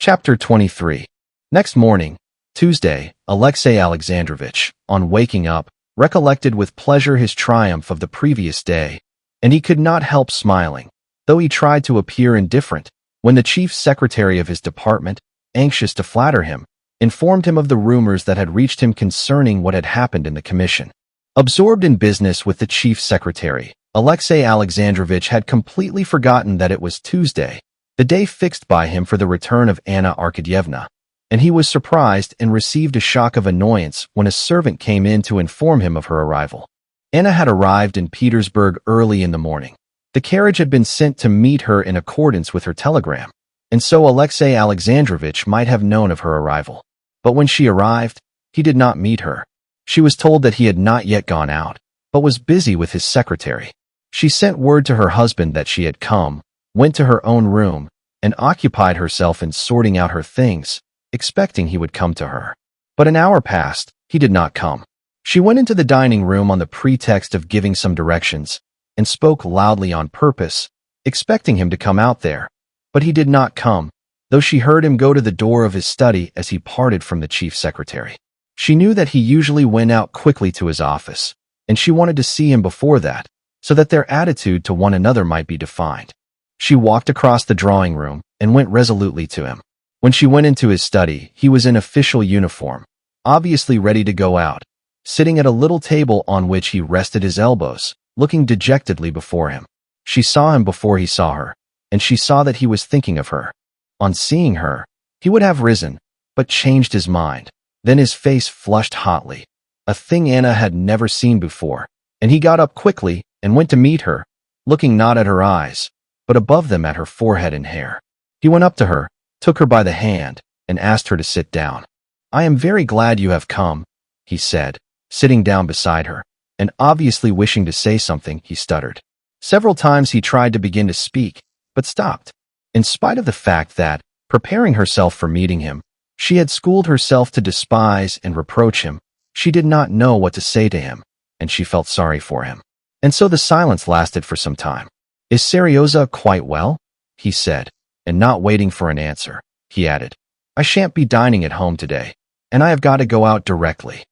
Chapter 23. Next morning, Tuesday, Alexei Alexandrovich, on waking up, recollected with pleasure his triumph of the previous day, and he could not help smiling, though he tried to appear indifferent, when the chief secretary of his department, anxious to flatter him, informed him of the rumors that had reached him concerning what had happened in the commission. Absorbed in business with the chief secretary, Alexei Alexandrovich had completely forgotten that it was Tuesday, the day fixed by him for the return of Anna Arkadyevna, and he was surprised and received a shock of annoyance when a servant came in to inform him of her arrival. Anna had arrived in Petersburg early in the morning. The carriage had been sent to meet her in accordance with her telegram, and so Alexei Alexandrovich might have known of her arrival. But when she arrived, he did not meet her. She was told that he had not yet gone out, but was busy with his secretary. She sent word to her husband that she had come, went to her own room, and occupied herself in sorting out her things, expecting he would come to her. But an hour passed, he did not come. She went into the dining room on the pretext of giving some directions, and spoke loudly on purpose, expecting him to come out there. But he did not come, though she heard him go to the door of his study as he parted from the chief secretary. She knew that he usually went out quickly to his office, and she wanted to see him before that, so that their attitude to one another might be defined. She walked across the drawing room and went resolutely to him. When she went into his study, he was in official uniform, obviously ready to go out, sitting at a little table on which he rested his elbows, looking dejectedly before him. She saw him before he saw her, and she saw that he was thinking of her. On seeing her, he would have risen, but changed his mind. Then his face flushed hotly, a thing Anna had never seen before, and he got up quickly and went to meet her, looking not at her eyes, but above them at her forehead and hair. He went up to her, took her by the hand, and asked her to sit down. "I am very glad you have come," he said, sitting down beside her, and obviously wishing to say something, he stuttered. Several times he tried to begin to speak, but stopped. In spite of the fact that, preparing herself for meeting him, she had schooled herself to despise and reproach him, she did not know what to say to him, and she felt sorry for him. And so the silence lasted for some time. "Is Seryoza quite well?" he said, and not waiting for an answer, he added, "I shan't be dining at home today, and I have got to go out directly."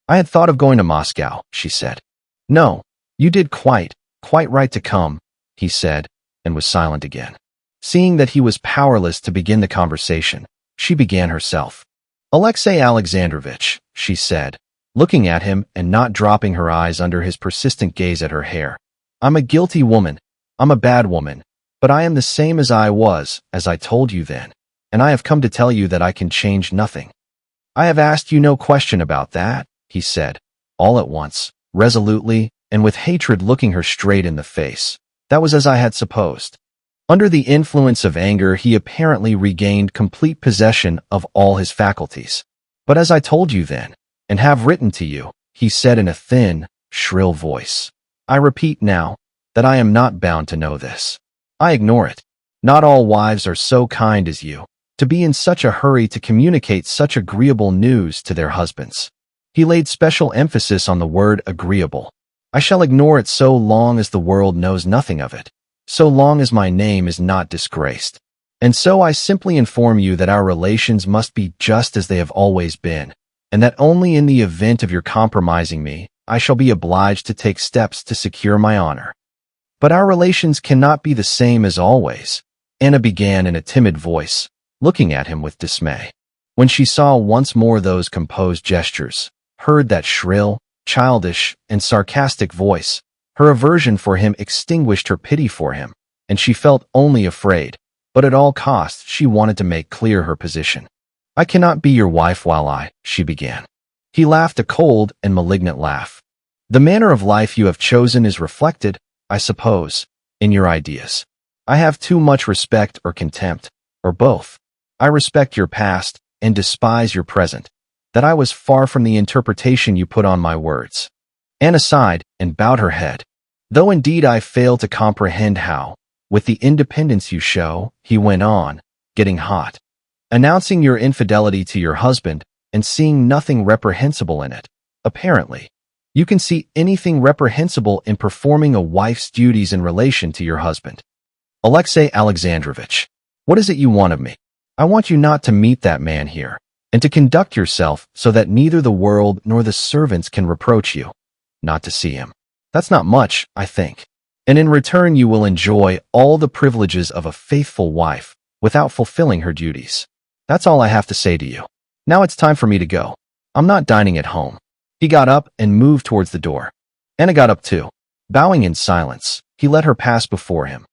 "I had thought of going to Moscow," she said. "No, you did quite right to come," he said, and was silent again. Seeing that he was powerless to begin the conversation, she began herself. "Alexei Alexandrovich," she said, looking at him and not dropping her eyes under his persistent gaze at her hair, "I'm a guilty woman. I'm a bad woman, but I am the same as I was, as I told you then, and I have come to tell you that I can change nothing." "I have asked you no question about that," he said, all at once, resolutely, and with hatred looking her straight in the face. "That was as I had supposed." Under the influence of anger, he apparently regained complete possession of all his faculties. "But as I told you then, and have written to you," he said in a thin, shrill voice, "I repeat now, that I am not bound to know this. I ignore it. Not all wives are so kind as you, to be in such a hurry to communicate such agreeable news to their husbands." He laid special emphasis on the word agreeable. "I shall ignore it so long as the world knows nothing of it, so long as my name is not disgraced. And so I simply inform you that our relations must be just as they have always been, and that only in the event of your compromising me, I shall be obliged to take steps to secure my honor. But our relations cannot be the same as always," Anna began in a timid voice, looking at him with dismay. When she saw once more those composed gestures, heard that shrill, childish, and sarcastic voice, her aversion for him extinguished her pity for him, and she felt only afraid, but at all costs she wanted to make clear her position. "I cannot be your wife while she began. He laughed a cold and malignant laugh. "The manner of life you have chosen is reflected, I suppose, in your ideas. I have too much respect or contempt, or both. I respect your past and despise your present, that I was far from the interpretation you put on my words." Anna sighed and bowed her head. "Though indeed I fail to comprehend how, with the independence you show," he went on, getting hot, "announcing your infidelity to your husband and seeing nothing reprehensible in it, apparently, you can see anything reprehensible in performing a wife's duties in relation to your husband. Alexei Alexandrovich, what is it you want of me?" I want you not to meet that man here, and to conduct yourself so that neither the world nor the servants can reproach you. Not to see him. That's not much, I think. And in return you will enjoy all the privileges of a faithful wife without fulfilling her duties. That's all I have to say to you. Now it's time for me to go. I'm not dining at home." He got up and moved towards the door. Anna got up too. Bowing in silence, he let her pass before him.